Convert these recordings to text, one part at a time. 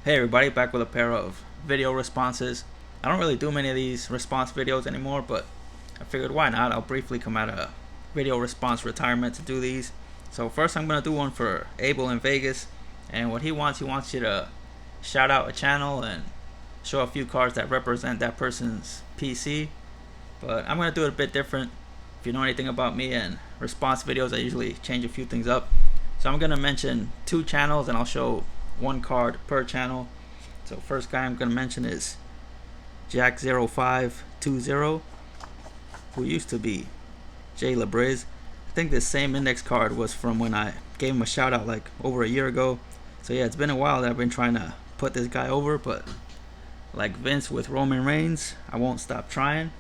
Hey everybody, back with a pair of video responses. I don't really do many of these response videos anymore, but I figured why not. I'll briefly come out of video response retirement to do these. So first I'm going to do one for Abel in Vegas, and what he wants you to shout out a channel and show a few cards that represent that person's PC. But I'm going to do it a bit different. If you know anything about me and response videos, I usually change a few things up. So I'm going to mention two channels and I'll show one card per channel. So first guy I'm going to mention is Jack0520, who used to be Jay LeBriz. I think this same index card was from when I gave him a shout out like over a year ago. So yeah, it's been a while that I've been trying to put this guy over, but like Vince with Roman Reigns, I won't stop trying.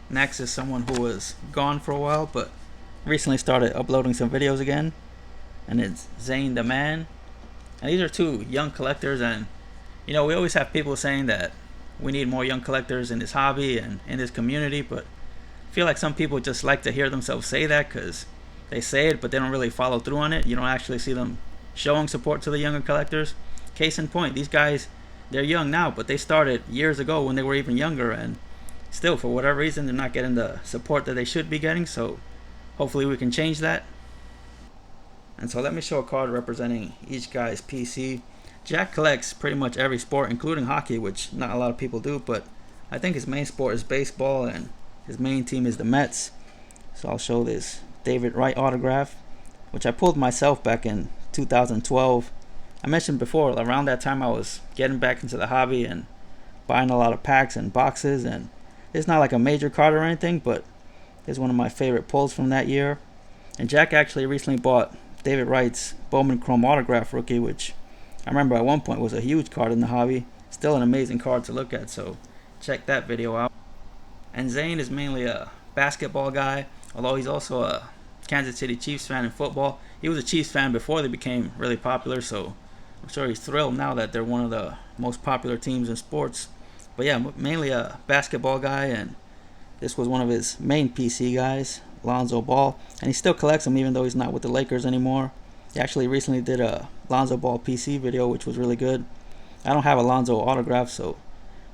Next is someone who was gone for a while but recently started uploading some videos again, and it's Zane The Man. And these are two young collectors, and you know, we always have people saying that we need more young collectors in this hobby and in this community, but I feel like some people just like to hear themselves say that because they say it but they don't really follow through on it. You don't actually see them showing support to the younger collectors. Case in point, these guys, they're young now, but they started years ago when they were even younger, and still for whatever reason they're not getting the support that they should be getting. So hopefully we can change that. And so let me show a card representing each guy's PC. Jack collects pretty much every sport, including hockey, which not a lot of people do, but I think his main sport is baseball and his main team is the Mets. So I'll show this David Wright autograph, which I pulled myself back in 2012. I mentioned before, around that time I was getting back into the hobby and buying a lot of packs and boxes, and it's not like a major card or anything, but it's one of my favorite pulls from that year. And Jack actually recently bought David Wright's Bowman Chrome autograph rookie, which I remember at one point was a huge card in the hobby. Still an amazing card to look at, so check that video out. And Zane is mainly a basketball guy, although he's also a Kansas City Chiefs fan in football. He was a Chiefs fan before they became really popular, so I'm sure he's thrilled now that they're one of the most popular teams in sports. But yeah, mainly a basketball guy, and this was one of his main PC guys, Lonzo Ball, and he still collects them even though he's not with the Lakers anymore. He actually recently did a Lonzo Ball PC video, which was really good. I don't have a Lonzo autograph, so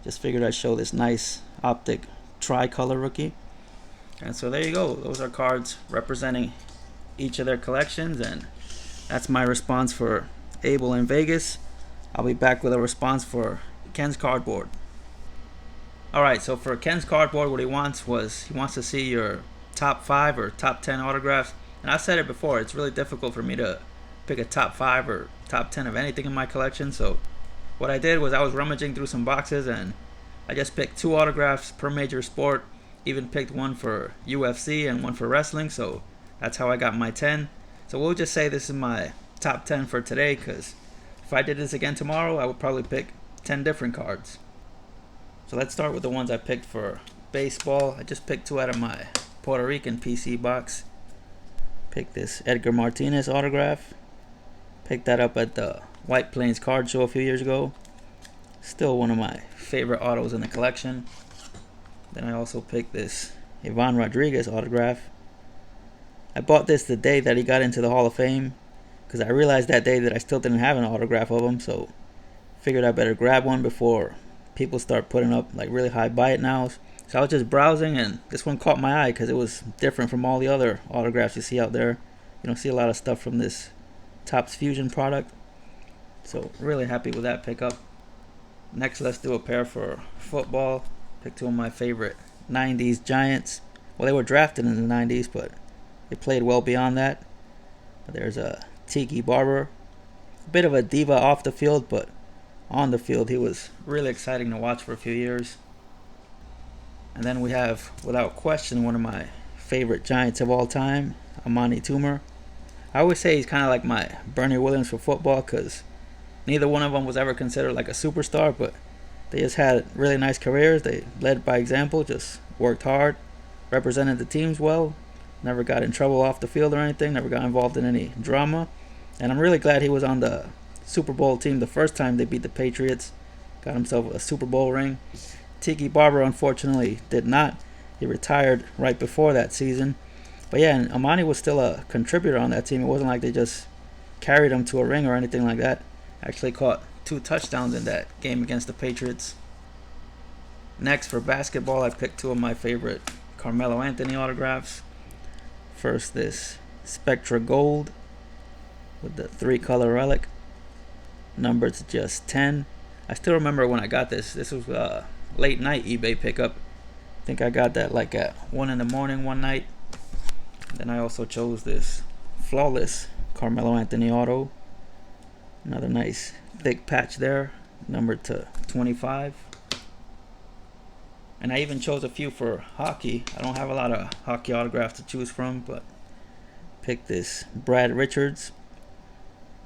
just figured I'd show this nice optic tricolor rookie. And so there you go. Those are cards representing each of their collections, and that's my response for Abel in Vegas. I'll be back with a response for KensCardboard. Alright, so for KensCardboard, what he wants to see your top 5 or top 10 autographs. And I've said it before, it's really difficult for me to pick a top 5 or top 10 of anything in my collection. So what I did was I was rummaging through some boxes and I just picked 2 autographs per major sport. Even picked one for UFC and one for wrestling, so that's how I got my 10. So we'll just say this is my top 10 for today, because if I did this again tomorrow I would probably pick 10 different cards. So let's start with the ones I picked for baseball. I just picked 2 out of my Puerto Rican PC box. Picked this Edgar Martinez autograph. Picked that up at the White Plains card show a few years ago. Still one of my favorite autos in the collection. Then I also picked this Ivan Rodriguez autograph. I bought this the day that he got into the Hall of Fame, because I realized that day that I still didn't have an autograph of him, so figured I better grab one before people start putting up like really high buy it nows. So I was just browsing and this one caught my eye because it was different from all the other autographs you see out there. You don't see a lot of stuff from this Topps Fusion product. So really happy with that pickup. Next, let's do a pair for football. Picked 2 of my favorite 90s Giants. Well, they were drafted in the 90s, but they played well beyond that. There's a Tiki Barber. A bit of a diva off the field, but on the field he was really exciting to watch for a few years. And then we have, without question, one of my favorite Giants of all time, Amani Toomer. I always say he's kind of like my Bernie Williams for football, because neither one of them was ever considered like a superstar, but they just had really nice careers. They led by example, just worked hard, represented the teams well, never got in trouble off the field or anything, never got involved in any drama. And I'm really glad he was on the Super Bowl team the first time they beat the Patriots. Got himself a Super Bowl ring. Tiki Barber unfortunately did not. He retired right before that season. But yeah, and Amani was still a contributor on that team. It wasn't like they just carried him to a ring or anything like that. Actually caught 2 touchdowns in that game against the Patriots. Next, for basketball, I picked 2 of my favorite Carmelo Anthony autographs. First, this Spectra Gold with the 3-color relic. Numbered just 10. I still remember when I got this. This was a late night eBay pickup. I think I got that like at 1 in the morning one night. Then I also chose this Flawless Carmelo Anthony auto. Another nice thick patch there, numbered to 25. And I even chose a few for hockey. I don't have a lot of hockey autographs to choose from, but picked this Brad Richards.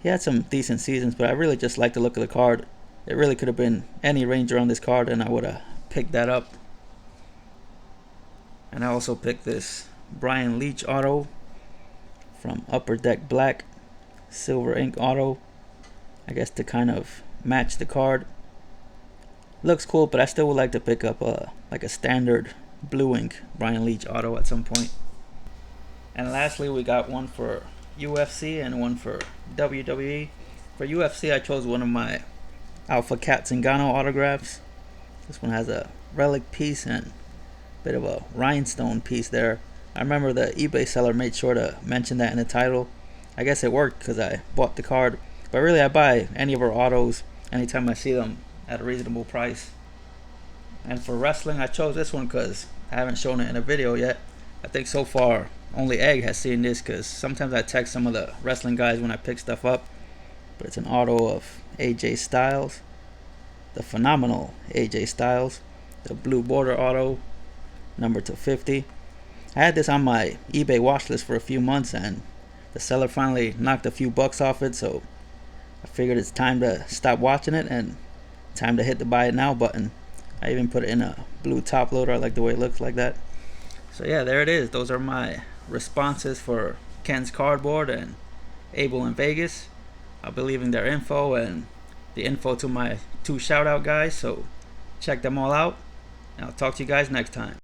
He had some decent seasons, but I really just like the look of the card. It really could have been any Ranger on this card, and I would have picked that up. And I also picked this Brian Leach auto from Upper Deck Black, silver ink auto. I guess to kind of match the card. Looks cool, but I still would like to pick up like a standard blue ink Brian Leach auto at some point. And lastly, we got one for UFC and one for WWE. For UFC, I chose one of my Alpha Cat Zingano autographs. This one has a relic piece and a bit of a rhinestone piece there. I remember the eBay seller made sure to mention that in the title. I guess it worked because I bought the card. But really, I buy any of her autos anytime I see them at a reasonable price. And for wrestling, I chose this one because I haven't shown it in a video yet. I think so far only Egg has seen this, because sometimes I text some of the wrestling guys when I pick stuff up. But it's an auto of AJ Styles, the phenomenal AJ Styles, the blue border auto, numbered to 50. I had this on my eBay watch list for a few months, and the seller finally knocked a few bucks off it, so I figured it's time to stop watching it and time to hit the buy it now button. I even put it in a blue top loader. I like the way it looks like that. So yeah, there it is. Those are my responses for KensCardboard and Abel In Vegas. I'll be leaving their info and the info to my 2 shout out guys, so check them all out, and I'll talk to you guys next time.